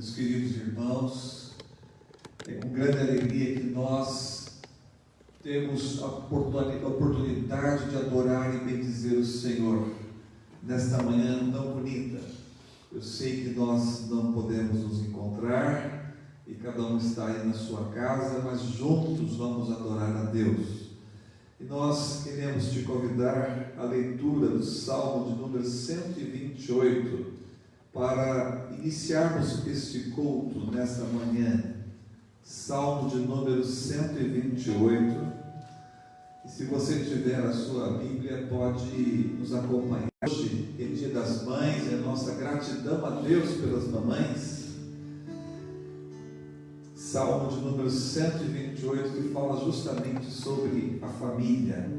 Meus queridos irmãos, é com grande alegria que nós temos a oportunidade de adorar e bendizer o Senhor nesta manhã tão bonita. Eu sei que nós não podemos nos encontrar e cada um está aí na sua casa, mas juntos vamos adorar a Deus. E nós queremos te convidar à leitura do Salmo de número 128 para iniciarmos este culto nesta manhã. Salmo de número 128. E se você tiver a sua Bíblia, pode nos acompanhar. Hoje é Dia das Mães, é nossa gratidão a Deus pelas mamães. Salmo de número 128, que fala justamente sobre a família.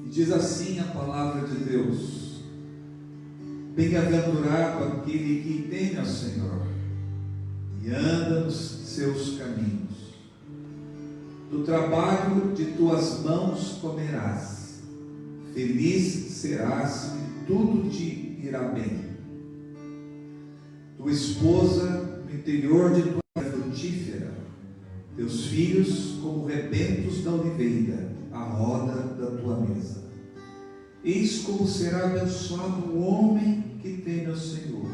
E diz assim a palavra de Deus: bem-aventurado aquele que teme ao Senhor e anda nos seus caminhos. Do trabalho de tuas mãos comerás, feliz serás e tudo te irá bem. Tua esposa no interior de tua terra frutífera, teus filhos como rebentos da oliveira, à roda da tua mesa. Eis como será abençoado o homem que teme ao Senhor,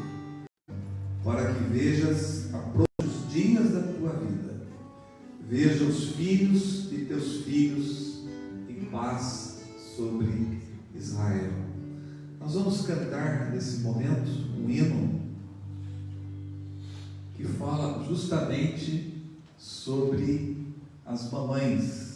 para que vejas os dias da tua vida, veja os filhos de teus filhos em paz sobre Israel. Nós vamos cantar nesse momento um hino que fala justamente sobre as mamães.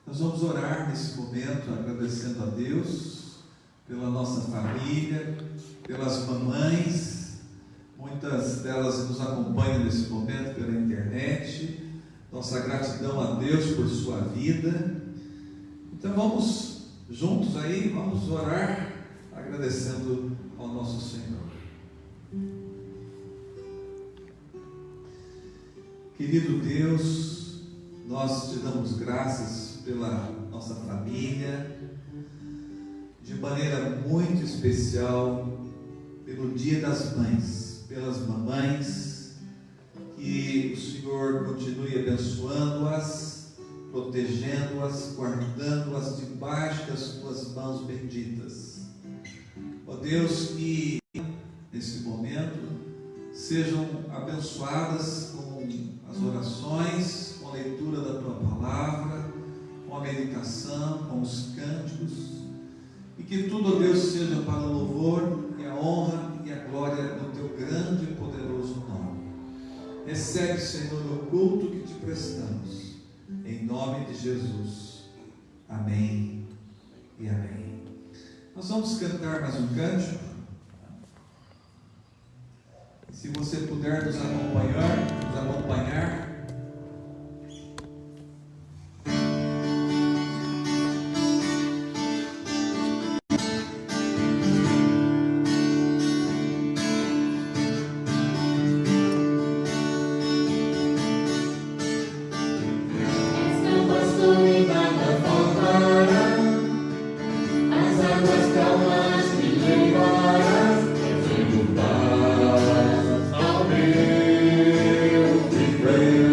Nós vamos orar nesse momento, agradecendo a Deus pela nossa família, pelas mamães. muitas delas nos acompanham nesse momento pela internet. Nossa gratidão a Deus por sua vida. Então vamos juntos aí, vamos orar agradecendo ao nosso Senhor. Querido Deus, nós te damos graças pela nossa família, de maneira muito especial pelo Dia das Mães, pelas mamães, que o Senhor continue abençoando-as, protegendo-as, guardando-as debaixo das tuas mãos benditas. Ó Deus, que nesse momento sejam abençoadas com as orações, com a leitura da tua palavra, com a meditação, com os cânticos, e que tudo, ó Deus, seja para o louvor e a honra e a glória do teu grande e poderoso nome. Recebe, Senhor, o culto que te prestamos, em nome de Jesus. Amém e amém. Nós vamos cantar mais um cântico. Se você puder nos acompanhar. Praise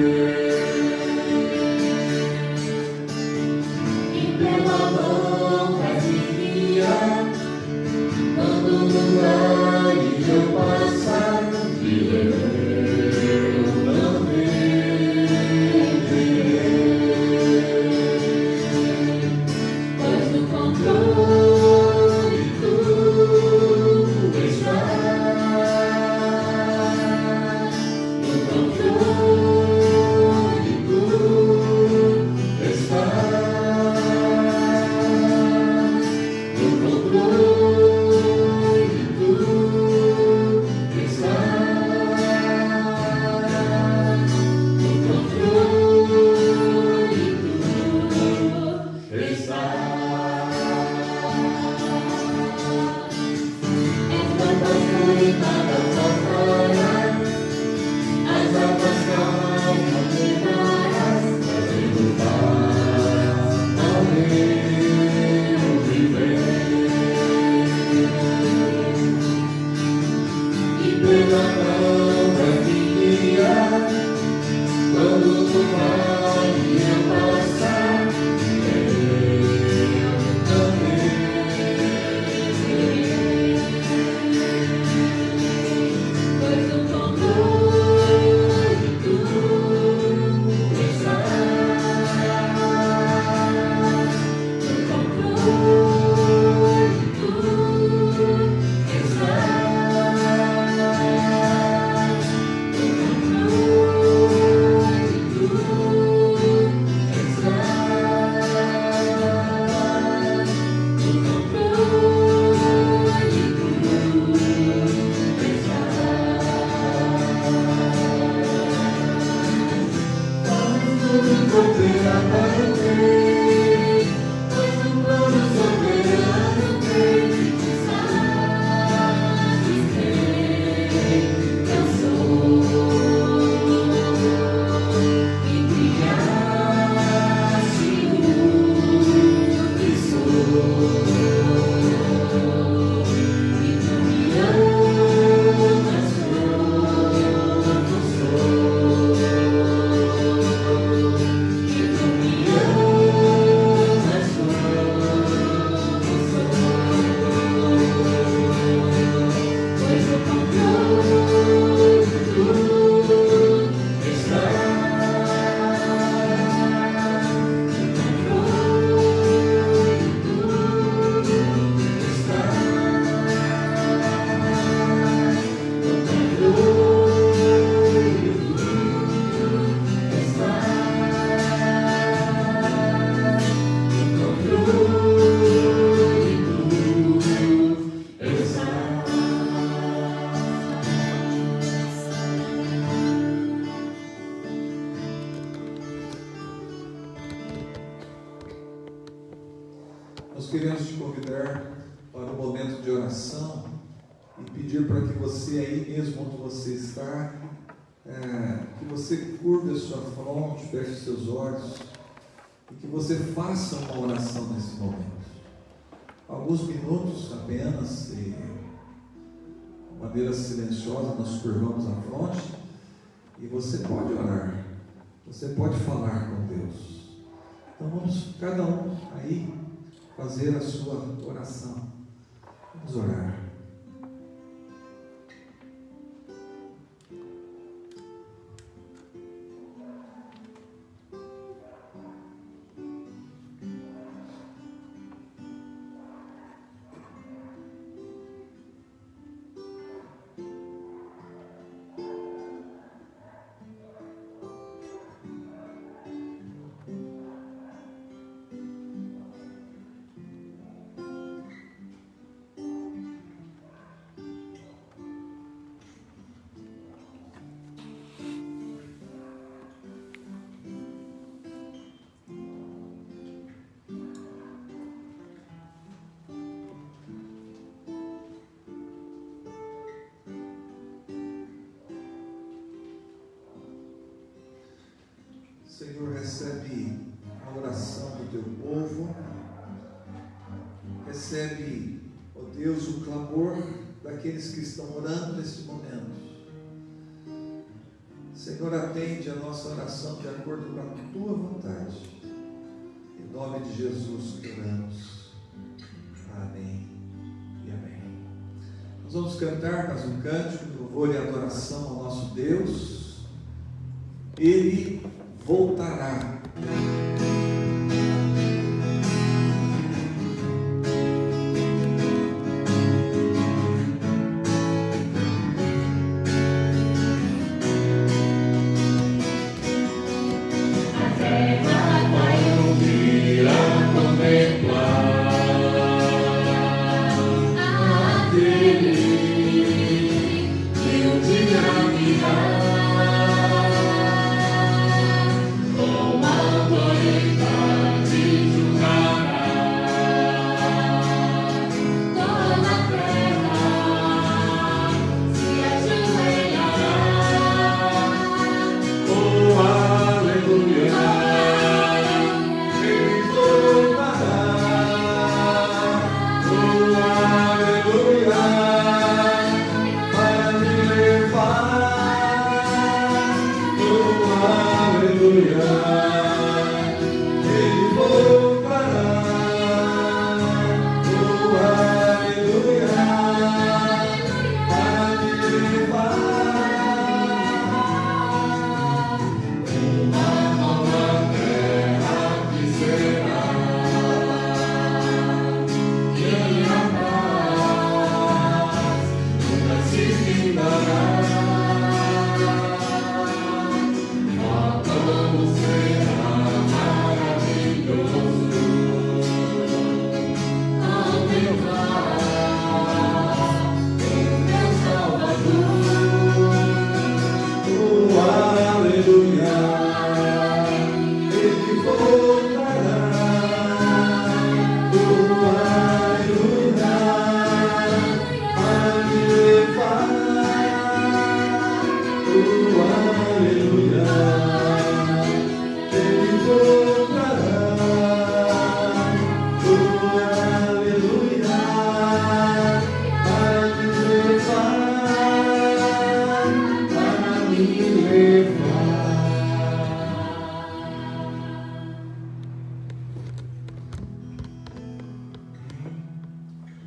nós queremos te convidar para um momento de oração e pedir para que você, aí mesmo onde você está, que você curve a sua fronte, feche os seus olhos e que você faça uma oração nesse momento. Alguns minutos apenas, de maneira silenciosa, nós curvamos a fronte e você pode orar, você pode falar com Deus. Então vamos, cada um aí, fazer a sua oração. Vamos orar. Senhor, recebe a oração do teu povo, recebe, ó Deus, o clamor daqueles que estão orando neste momento. Senhor, atende a nossa oração de acordo com a tua vontade. Em nome de Jesus que oramos. Amém e amém. Nós vamos cantar mais um cântico de louvor e adoração ao nosso Deus. Ele voltará.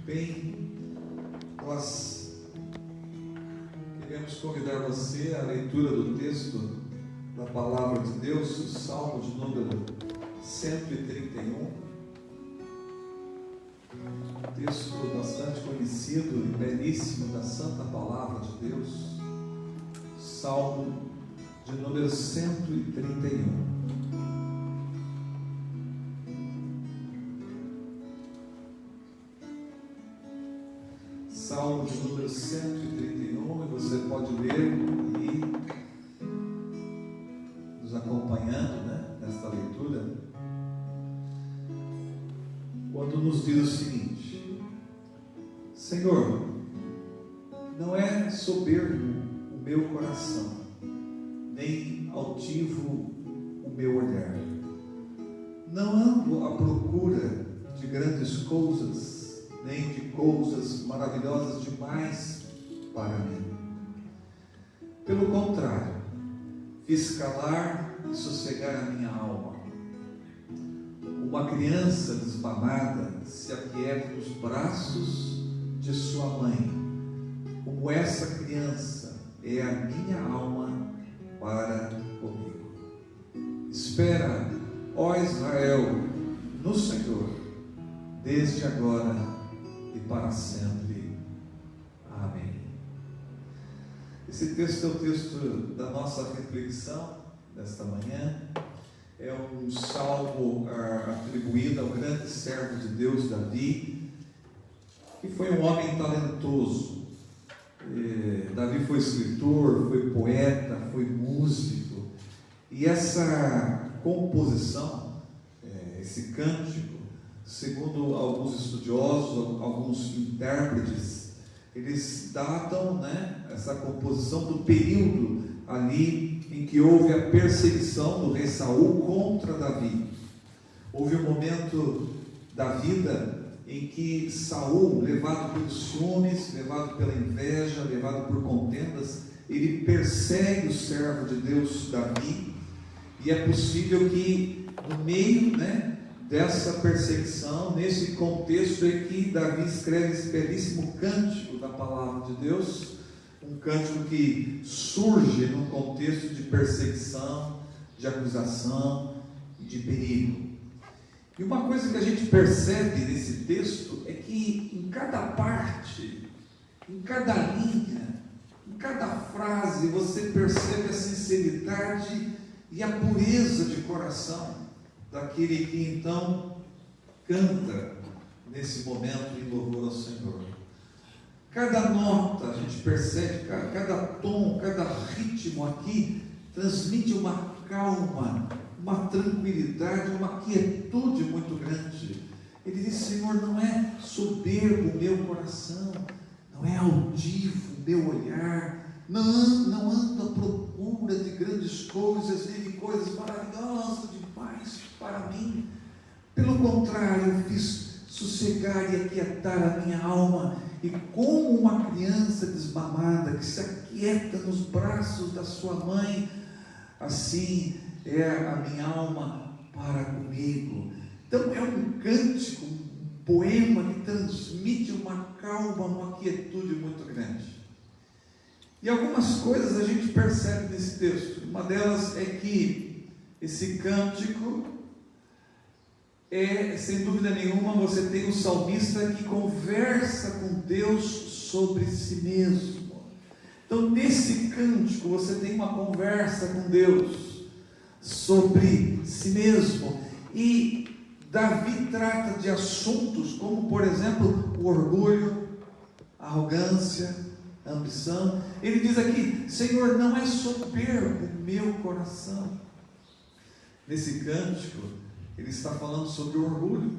Bem, nós queremos convidar você à leitura do texto da Palavra de Deus, o Salmo de número 131, texto bastante conhecido e belíssimo da Santa Palavra de Deus, Salmo de número 131. Salmo de número 131, e você pode ler e nos acompanhando, nesta leitura. quando nos diz o seguinte: Senhor, não é soberbo o meu coração, nem altivo o meu olhar. Não ando à procura de grandes coisas, nem de coisas maravilhosas demais para mim. Pelo contrário, fiz calar e sossegar a minha alma. Uma criança desmamada se aquieta nos braços de sua mãe. Como essa criança é a minha alma para comigo. Espera, ó Israel, no Senhor, desde agora e para sempre. Amém. Esse texto é o texto da nossa reflexão desta manhã. É um salmo atribuído ao grande servo de Deus, Davi, que foi um homem talentoso. Davi foi escritor, foi poeta, foi músico. E essa composição, esse cântico, segundo alguns estudiosos, alguns intérpretes, eles datam, essa composição do período ali em que houve a perseguição do rei Saul contra Davi. Houve um momento da vida em que Saul, levado pelos ciúmes, levado pela inveja, levado por contendas, ele persegue o servo de Deus Davi, e é possível que no meio, dessa perseguição, nesse contexto é que Davi escreve esse belíssimo cântico da palavra de Deus, um cântico que surge num contexto de perseguição, de acusação e de perigo. E uma coisa que a gente percebe nesse texto é que em cada parte, em cada linha, em cada frase, você percebe a sinceridade e a pureza de coração daquele que então canta nesse momento em louvor ao Senhor. Cada nota a gente percebe, cada tom, cada ritmo aqui transmite uma calma, uma tranquilidade, uma quietude muito grande. Ele diz: Senhor, não é soberbo o meu coração, não é altivo o meu olhar, não ando à procura de grandes coisas, nem de coisas maravilhosas demais para mim. Pelo contrário, eu fiz sossegar e aquietar a minha alma, e como uma criança desmamada que se aquieta nos braços da sua mãe, assim é a minha alma para comigo. Então é um cântico, um poema que transmite uma calma, uma quietude muito grande. E algumas coisas a gente percebe nesse texto. Uma delas é que esse cântico sem dúvida nenhuma, você tem um salmista que conversa com Deus sobre si mesmo. Então, nesse cântico, você tem uma conversa com Deus sobre si mesmo. E Davi trata de assuntos como, por exemplo, o orgulho, a arrogância, a ambição. Ele diz aqui: Senhor, não é soberbo o meu coração. Nesse cântico, ele está falando sobre o orgulho.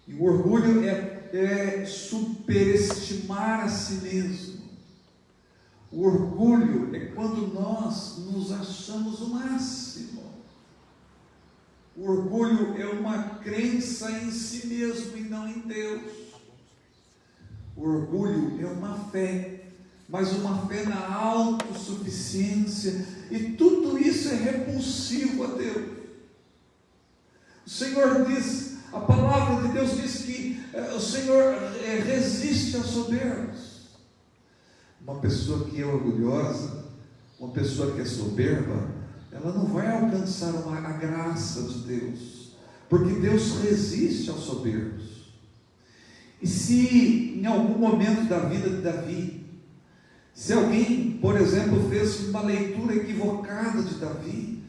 E o orgulho é superestimar a si mesmo. O orgulho é quando nós nos achamos o máximo. O orgulho é uma crença em si mesmo e não em Deus. O orgulho é uma fé, mas uma fé na autossuficiência, e tudo isso é repulsivo a Deus. O Senhor diz, a palavra de Deus diz que o Senhor resiste aos soberbos. Uma pessoa que é orgulhosa, uma pessoa que é soberba, ela não vai alcançar a graça de Deus, porque Deus resiste aos soberbos. E se em algum momento da vida de Davi, se alguém, por exemplo, fez uma leitura equivocada de Davi,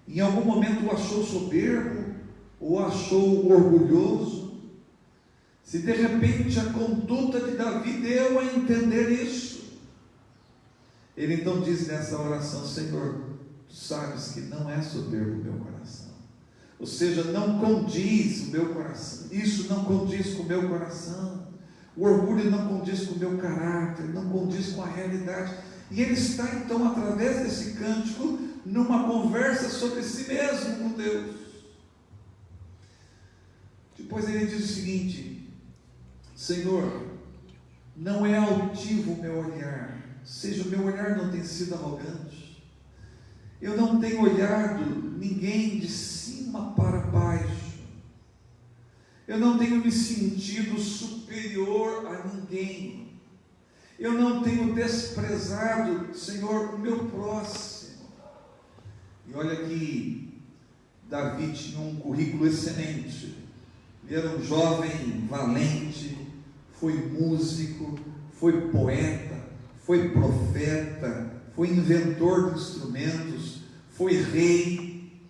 em algum momento o achou soberbo, ou achou orgulhoso, se de repente a conduta de Davi deu a entender isso, ele então diz nessa oração: Senhor, tu sabes que não é soberbo o meu coração, Ou seja, não condiz o meu coração, isso não condiz com o meu coração, o orgulho não condiz com o meu caráter, não condiz com a realidade. E ele está então, através desse cântico, numa conversa sobre si mesmo com Deus. Depois ele diz o seguinte: Senhor, não é altivo o meu olhar, ou seja, o meu olhar não tem sido arrogante, eu não tenho olhado ninguém de cima para baixo, eu não tenho me sentido superior a ninguém, eu não tenho desprezado, Senhor, o meu próximo. E olha que Davi tinha um currículo excelente, ele era um jovem valente, foi músico, foi poeta, foi profeta, foi inventor de instrumentos, foi rei.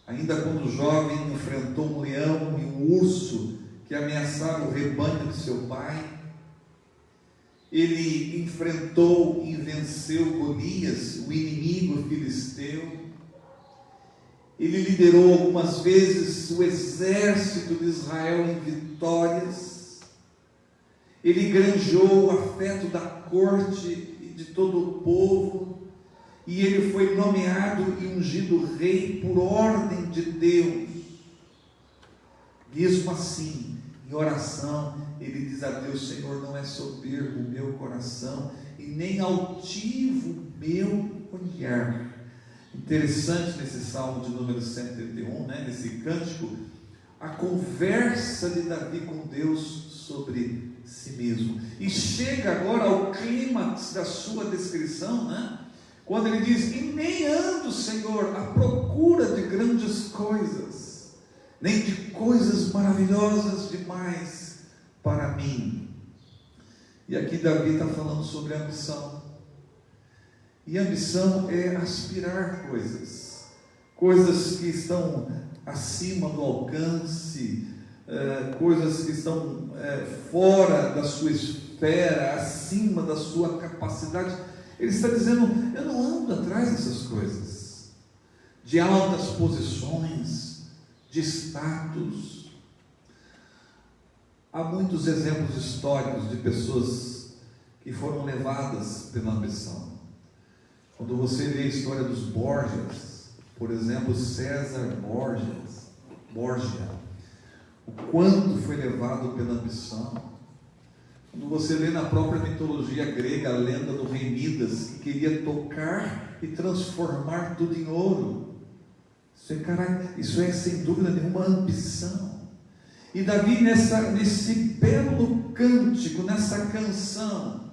Ainda quando jovem enfrentou um leão e um urso que ameaçaram o rebanho de seu pai. Ele enfrentou e venceu Golias, o inimigo filisteu. Ele liderou algumas vezes o exército de Israel em vitórias. Ele granjeou o afeto da corte e de todo o povo. E ele foi nomeado e ungido rei por ordem de Deus. Mesmo assim, em oração, ele diz a Deus: Senhor, não é soberbo o meu coração e nem altivo o meu olhar. Interessante nesse Salmo de número 131, nesse cântico, a conversa de Davi com Deus sobre si mesmo. E chega agora ao clímax da sua descrição, quando ele diz: e nem ando, Senhor, à procura de grandes coisas, nem de coisas maravilhosas demais para mim. E aqui Davi está falando sobre ambição. E ambição é aspirar coisas que estão acima do alcance, coisas que estão fora da sua esfera, acima da sua capacidade. Ele está dizendo: eu não ando atrás dessas coisas, de altas posições, de status. Há muitos exemplos históricos de pessoas que foram levadas pela ambição. Quando você vê a história dos Borgias, por exemplo, César Borgia, o quanto foi levado pela ambição. Quando você lê na própria mitologia grega a lenda do rei Midas, que queria tocar e transformar tudo em ouro. Isso é sem dúvida nenhuma ambição. E Davi, nesse belo cântico, nessa canção,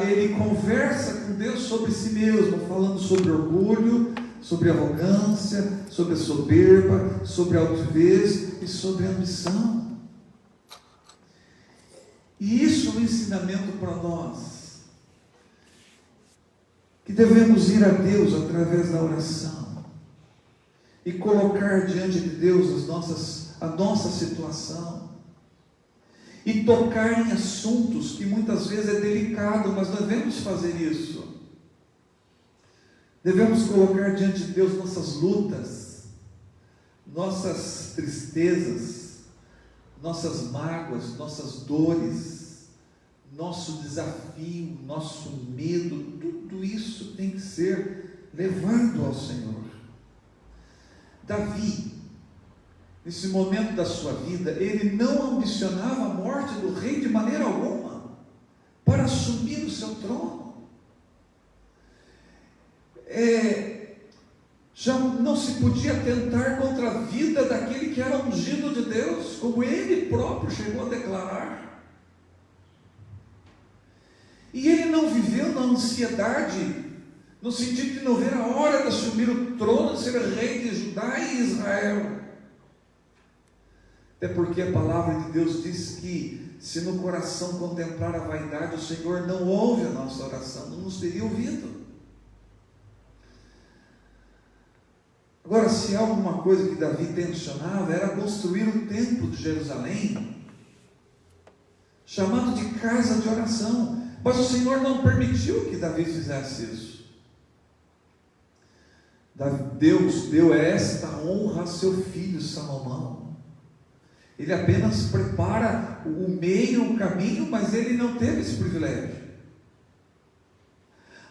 ele conversa com Deus sobre si mesmo, falando sobre orgulho, sobre arrogância, sobre a soberba, sobre a altivez e sobre a ambição. E isso é um ensinamento para nós, que devemos ir a Deus através da oração e colocar diante de Deus a nossa situação, e tocar em assuntos que muitas vezes é delicado, mas devemos fazer isso. Devemos colocar diante de Deus nossas lutas, nossas tristezas, nossas mágoas, nossas dores, nosso desafio, nosso medo. Tudo isso tem que ser levado ao Senhor. Davi, nesse momento da sua vida, ele não ambicionava a morte do rei de maneira alguma, para assumir o seu trono. Já não se podia atentar contra a vida daquele que era ungido de Deus, como ele próprio chegou a declarar. E ele não viveu na ansiedade, no sentido de não ver a hora de assumir o trono, de ser rei de Judá e Israel. Até porque a palavra de Deus diz que, se no coração contemplar a vaidade, o Senhor não ouve a nossa oração, não nos teria ouvido. Agora, se há alguma coisa que Davi tensionava, era construir o templo de Jerusalém, chamado de casa de oração, mas o Senhor não permitiu que Davi fizesse isso. Deus deu esta honra a seu filho Salomão. Ele apenas prepara o meio, o caminho, mas ele não teve esse privilégio.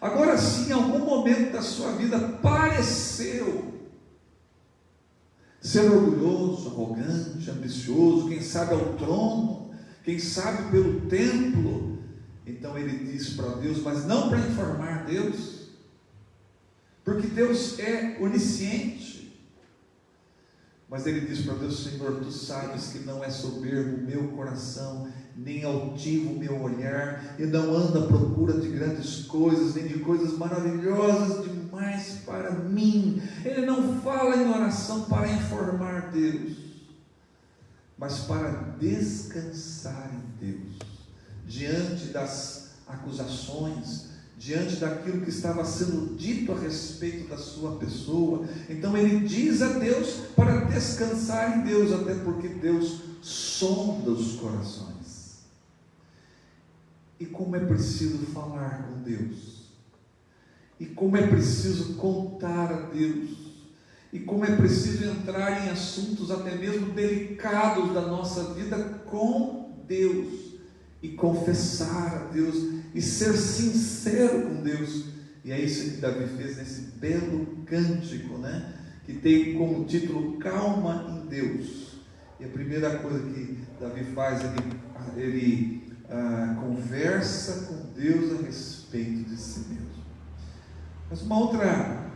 Agora sim, em algum momento da sua vida pareceu ser orgulhoso, arrogante, ambicioso, quem sabe ao trono, quem sabe pelo templo. Então ele diz para Deus, mas não para informar Deus, porque Deus é onisciente. Mas ele diz para Deus: Senhor, tu sabes que não é soberbo o meu coração, nem altivo o meu olhar, e não ando à procura de grandes coisas, nem de coisas maravilhosas demais para mim. Ele não fala em oração para informar Deus, mas para descansar em Deus, diante das acusações, diante daquilo que estava sendo dito a respeito da sua pessoa. Então ele diz a Deus para descansar em Deus, até porque Deus sonda os corações. E como é preciso falar com Deus, e como é preciso contar a Deus, e como é preciso entrar em assuntos até mesmo delicados da nossa vida com Deus, e confessar a Deus, e ser sincero com Deus. E é isso que Davi fez nesse belo cântico, né? Que tem como título Calma em Deus. E a primeira coisa que Davi faz, ele conversa com Deus a respeito de si mesmo. Mas uma outra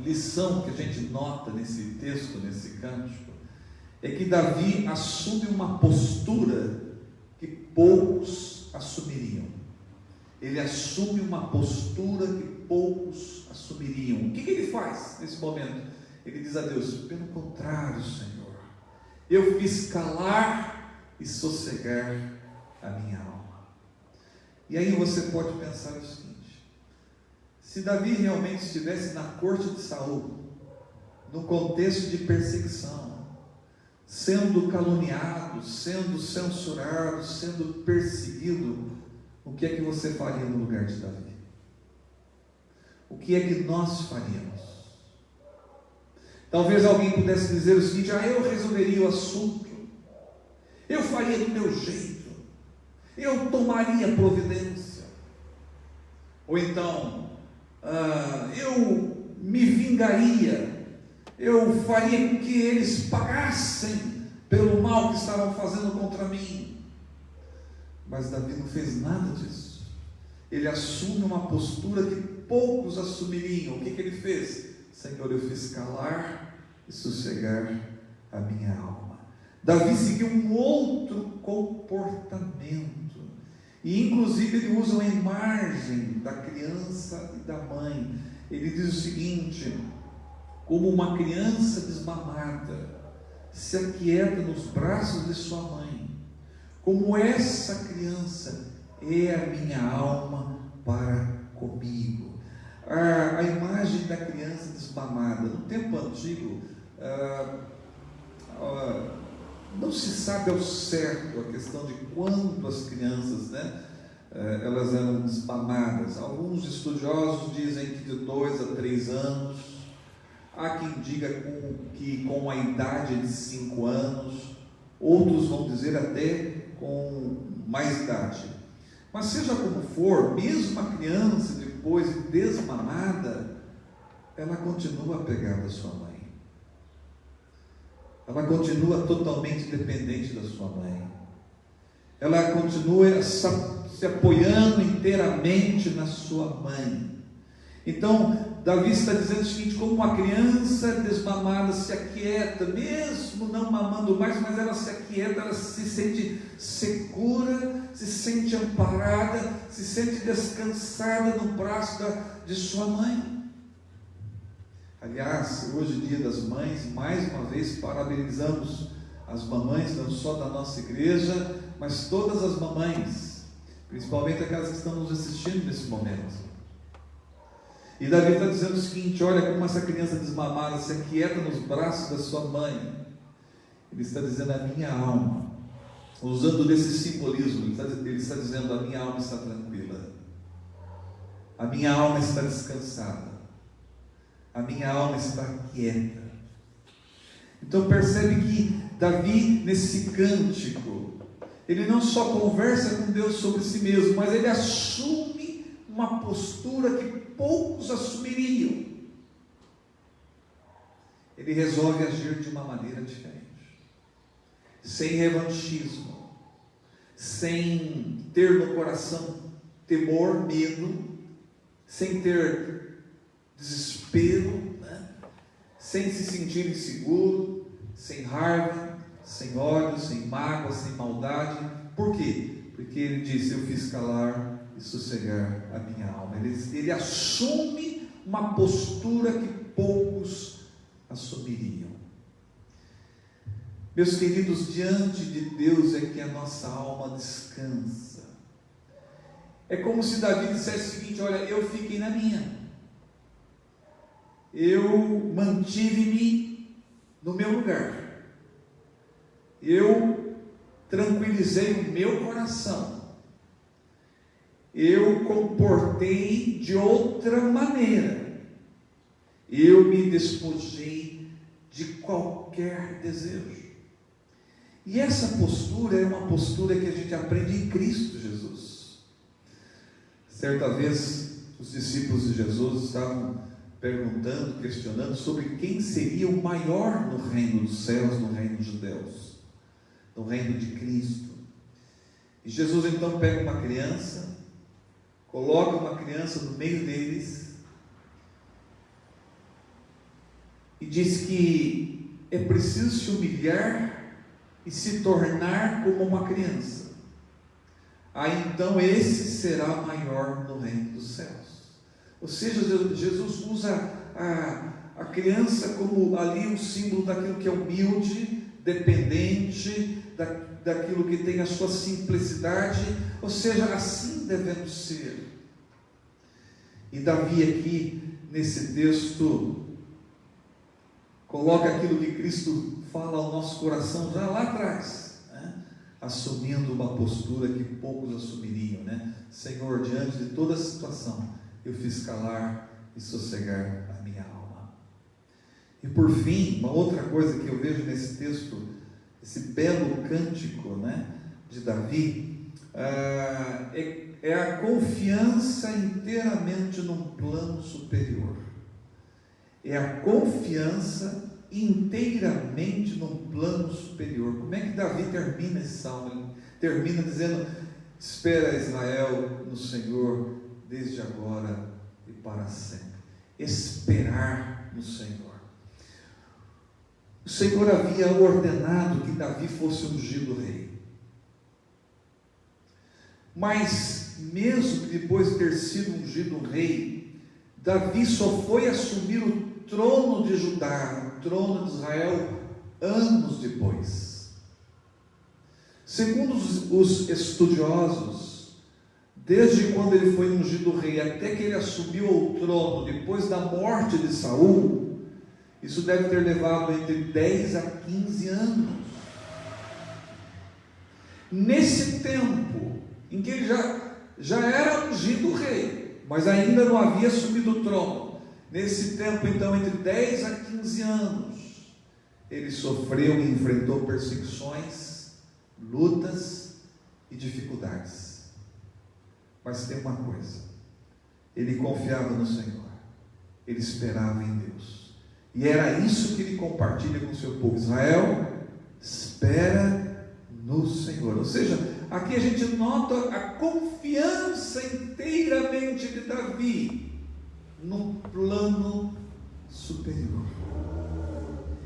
lição que a gente nota nesse texto, nesse cântico, é que Davi assume uma postura que poucos assumiriam. Ele assume uma postura que poucos assumiriam. O que ele faz nesse momento? Ele diz a Deus: pelo contrário, Senhor, eu fiz calar e sossegar a minha alma. E aí você pode pensar o seguinte: se Davi realmente estivesse na corte de Saul, no contexto de perseguição, sendo caluniado, sendo censurado, sendo perseguido, o que é que você faria no lugar de Davi? O que é que nós faríamos? Talvez alguém pudesse dizer o seguinte: eu resolveria o assunto, eu faria do meu jeito, eu tomaria providência, ou então eu me vingaria, eu faria com que eles pagassem pelo mal que estavam fazendo contra mim. Mas Davi não fez nada disso. Ele assume uma postura que poucos assumiriam. O que ele fez? Senhor, eu fiz calar e sossegar a minha alma. Davi seguiu um outro comportamento, e inclusive ele usa uma imagem da criança e da mãe. Ele diz o seguinte: como uma criança desmamada se aquieta nos braços de sua mãe, como essa criança é a minha alma para comigo. A imagem da criança desmamada, no tempo antigo, não se sabe ao certo a questão de quando as crianças, elas eram desmamadas. Alguns estudiosos dizem que de 2 a 3 anos, há quem diga que com a idade de 5 anos, outros vão dizer até com mais idade. Mas seja como for, mesmo a criança depois de desmamada, ela continua apegada à sua mãe, ela continua totalmente dependente da sua mãe, ela continua se apoiando inteiramente na sua mãe. Então Davi está dizendo o seguinte: como uma criança desmamada se aquieta, mesmo não mamando mais, mas ela se aquieta, ela se sente segura, se sente amparada, se sente descansada no braço de sua mãe. Aliás, hoje é dia das mães, mais uma vez parabenizamos as mamães, não só da nossa igreja, mas todas as mamães, principalmente aquelas que estão nos assistindo nesse momento. E Davi está dizendo o seguinte: olha como essa criança desmamada se aquieta nos braços da sua mãe. Ele está dizendo a minha alma, usando desse simbolismo, ele está dizendo: a minha alma está tranquila, a minha alma está descansada, a minha alma está quieta. Então percebe que Davi, nesse cântico, ele não só conversa com Deus sobre si mesmo, mas ele assume uma postura que poucos assumiriam. Ele resolve agir de uma maneira diferente, sem revanchismo, sem ter no coração temor, medo, sem ter desespero, né? Sem se sentir inseguro, sem raiva, sem ódio, sem mágoa, sem maldade. Por quê? Porque ele disse: eu fiz calar e sossegar a minha alma. Ele assume uma postura que poucos assumiriam. Meus queridos, diante de Deus é que a nossa alma descansa. É como se Davi dissesse o seguinte: olha, eu fiquei na minha, eu mantive-me no meu lugar, eu tranquilizei o meu coração, eu comportei de outra maneira, eu me despojei de qualquer desejo. E essa postura é uma postura que a gente aprende em Cristo Jesus. Certa vez, os discípulos de Jesus estavam perguntando, questionando sobre quem seria o maior no reino dos céus, no reino de Deus, no reino de Cristo. E Jesus então pega uma criança, coloca uma criança no meio deles e diz que é preciso se humilhar e se tornar como uma criança. Aí então esse será maior no reino dos céus. Ou seja, Jesus usa a criança como ali um símbolo daquilo que é humilde, dependente, daquilo que tem a sua simplicidade. Ou seja, assim devemos ser. E Davi aqui, nesse texto, coloca aquilo que Cristo fala ao nosso coração já lá atrás, né? Assumindo uma postura que poucos assumiriam, né? Senhor, diante de toda a situação, eu fiz calar e sossegar a minha alma. E por fim, uma outra coisa que eu vejo nesse texto, esse belo cântico, né, de Davi, é a confiança inteiramente num plano superior. É a confiança inteiramente num plano superior. Como é que Davi termina esse salmo? Ele termina dizendo: espera Israel no Senhor, desde agora e para sempre. Esperar no Senhor. O Senhor havia ordenado que Davi fosse ungido rei. Mas, mesmo depois de ter sido ungido rei, Davi só foi assumir o trono de Judá, o trono de Israel, anos depois. Segundo os estudiosos, desde quando ele foi ungido rei até que ele assumiu o trono, depois da morte de Saul, isso deve ter levado entre 10 a 15 anos. Nesse tempo, em que ele já era ungido rei, mas ainda não havia assumido o trono, nesse tempo então, entre 10 a 15 anos, ele sofreu e enfrentou perseguições, lutas e dificuldades. Mas tem uma coisa: ele confiava no Senhor, ele esperava em Deus, e era isso que ele compartilha com o seu povo. Israel, espera no Senhor. Ou seja, aqui a gente nota a confiança inteiramente de Davi no plano superior.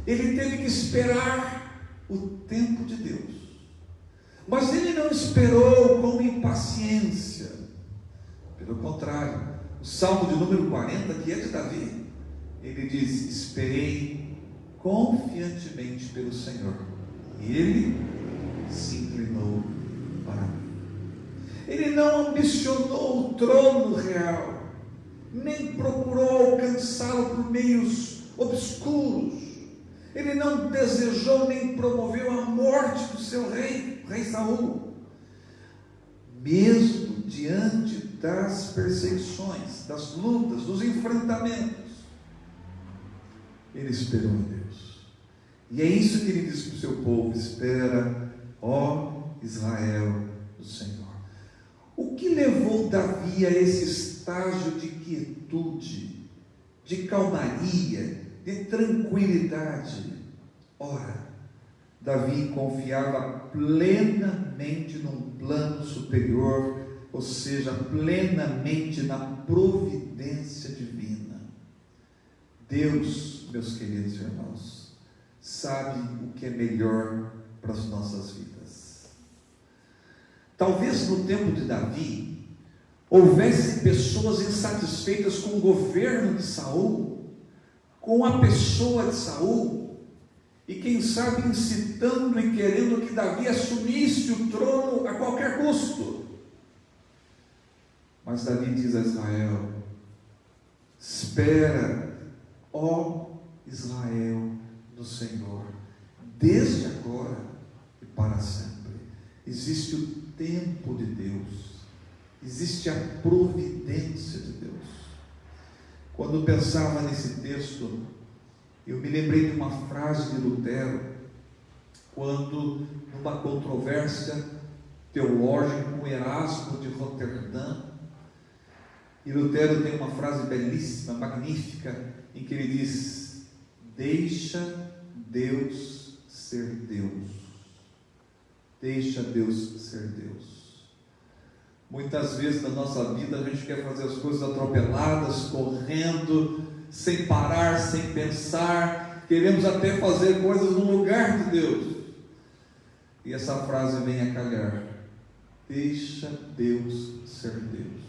Ele teve que esperar o tempo de Deus, mas ele não esperou com impaciência. Pelo contrário, o Salmo de número 40, que é de Davi, ele diz: esperei confiantemente pelo Senhor, e ele se inclinou para mim. Ele não ambicionou o trono real, nem procurou alcançá-lo por meios obscuros. Ele não desejou nem promoveu a morte do seu rei, o rei Saul. Mesmo diante das perseguições, das lutas, dos enfrentamentos, ele esperou em Deus. E é isso que ele diz para o seu povo: espera, ó Israel, do Senhor. O que levou Davi a esse estágio de quietude, de calmaria, de tranquilidade? Ora, Davi confiava plenamente num plano superior, ou seja, plenamente na providência divina. Deus, meus queridos irmãos, sabe o que é melhor para as nossas vidas. Talvez no tempo de Davi houvesse pessoas insatisfeitas com o governo de Saul, com a pessoa de Saul, e quem sabe incitando e querendo que Davi assumisse o trono a qualquer custo. Mas Davi diz a Israel: espera, ó Israel, do Senhor, desde agora e para sempre. Existe o tempo de Deus, existe a providência de Deus. Quando pensava nesse texto, eu me lembrei de uma frase de Lutero, quando, numa controvérsia teológica com Erasmo de Roterdã, e Lutero tem uma frase belíssima, magnífica, em que ele diz: deixa Deus ser Deus. Deixa Deus ser Deus. Muitas vezes na nossa vida a gente quer fazer as coisas atropeladas, correndo, sem parar, sem pensar, queremos até fazer coisas no lugar de Deus. E essa frase vem a calhar: deixa Deus ser Deus.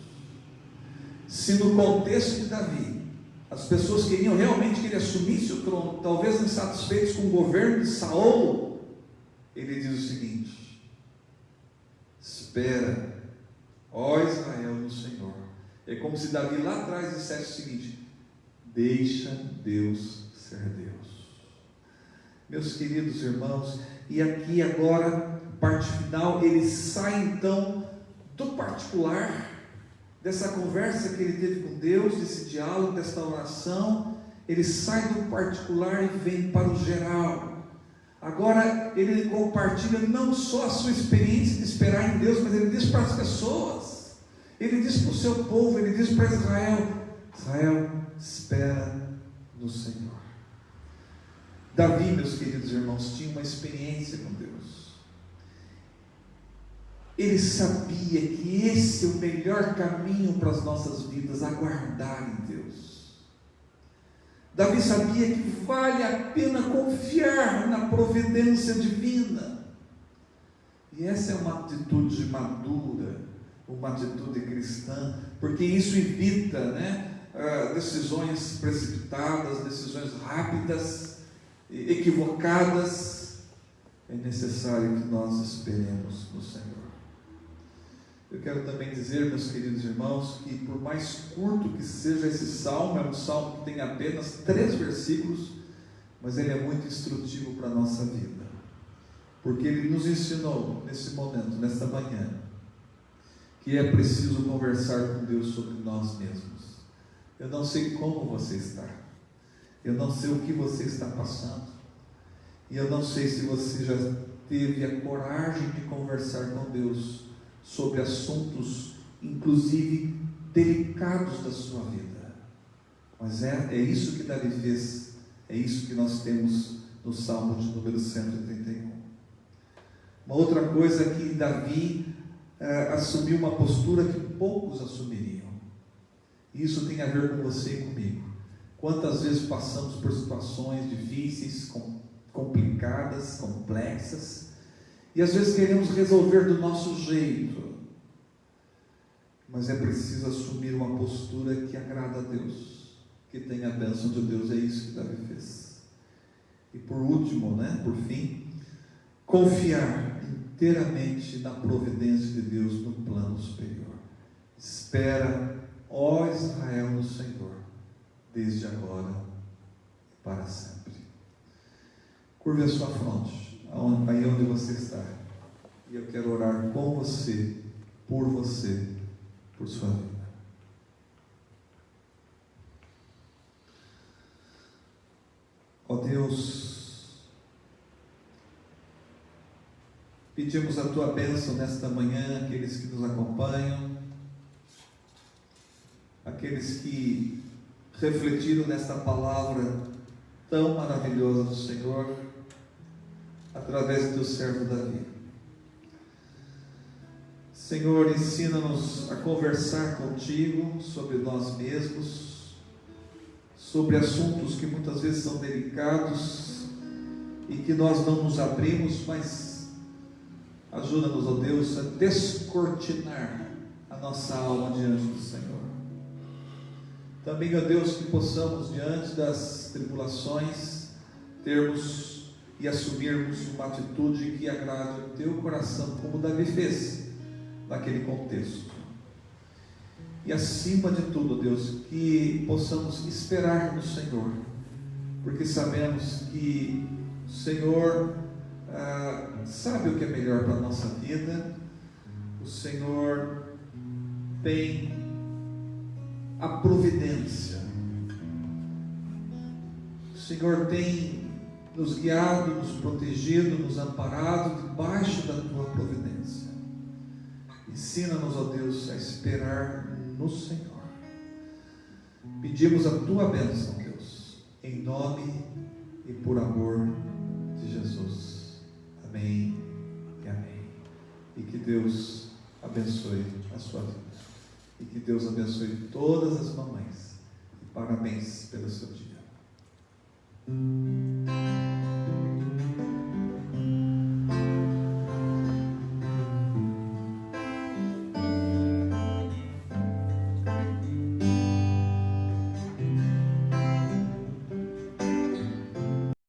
Se no contexto de Davi, as pessoas queriam realmente que ele assumisse o trono, talvez insatisfeitos com o governo de Saul, ele diz o seguinte: espera, ó Israel, no Senhor. É como se Davi lá atrás dissesse o seguinte: deixa Deus ser Deus. Meus queridos irmãos, e aqui agora, parte final, ele sai então do particular, dessa conversa que ele teve com Deus, desse diálogo, dessa oração, ele sai do particular e vem para o geral. Agora ele compartilha não só a sua experiência de esperar em Deus, mas ele diz para as pessoas, ele diz para o seu povo, ele diz para Israel: Israel, espera no Senhor. Davi, meus queridos irmãos, tinha uma experiência com Deus. Ele sabia que esse é o melhor caminho para as nossas vidas, aguardar em Deus. Davi sabia que vale a pena confiar na providência divina. E essa é uma atitude madura, uma atitude cristã, porque isso evita, decisões precipitadas, decisões rápidas, equivocadas. É necessário que nós esperemos no Senhor. Eu quero também dizer, meus queridos irmãos, que por mais curto que seja esse salmo, é um salmo que tem apenas 3 versículos, mas ele é muito instrutivo para a nossa vida, porque ele nos ensinou nesse momento, nesta manhã, que é preciso conversar com Deus sobre nós mesmos. Eu não sei como você está, eu não sei o que você está passando, e eu não sei se você já teve a coragem de conversar com Deus sobre assuntos, inclusive delicados da sua vida. Mas é isso que Davi fez, é isso que nós temos no Salmo de número 131. Uma outra coisa é que Davi assumiu uma postura que poucos assumiriam. Isso tem a ver com você e comigo. Quantas vezes passamos por situações difíceis, complicadas, complexas, e às vezes queremos resolver do nosso jeito, mas é preciso assumir uma postura que agrada a Deus, que tem a bênção de Deus. É isso que Davi fez. E por último, por fim, confiar inteiramente na providência de Deus no plano superior. Espera, ó Israel, no Senhor, desde agora e para sempre. Curve a sua fronte, aí onde você está, e eu quero orar com você, por sua vida. Deus, pedimos a Tua bênção nesta manhã, aqueles que nos acompanham, aqueles que refletiram nesta palavra tão maravilhosa do Senhor, através do Teu servo Davi. Senhor, ensina-nos a conversar contigo sobre nós mesmos, sobre assuntos que muitas vezes são delicados e que nós não nos abrimos, mas ajuda-nos, ó Deus, a descortinar a nossa alma diante do Senhor. Também, ó Deus, que possamos, diante das tribulações, termos e assumirmos uma atitude que agrade o Teu coração, como Davi fez naquele contexto. E acima de tudo, Deus, que possamos esperar no Senhor, porque sabemos que o Senhor sabe o que é melhor para a nossa vida. O Senhor tem a providência. O Senhor tem nos guiado, nos protegido, nos amparado debaixo da Tua providência. Ensina-nos, ó Deus, a esperar no Senhor. Pedimos a Tua bênção, Deus, em nome e por amor de Jesus. Amém e amém. E que Deus abençoe a sua vida. E que Deus abençoe todas as mamães. E parabéns pelo seu dia.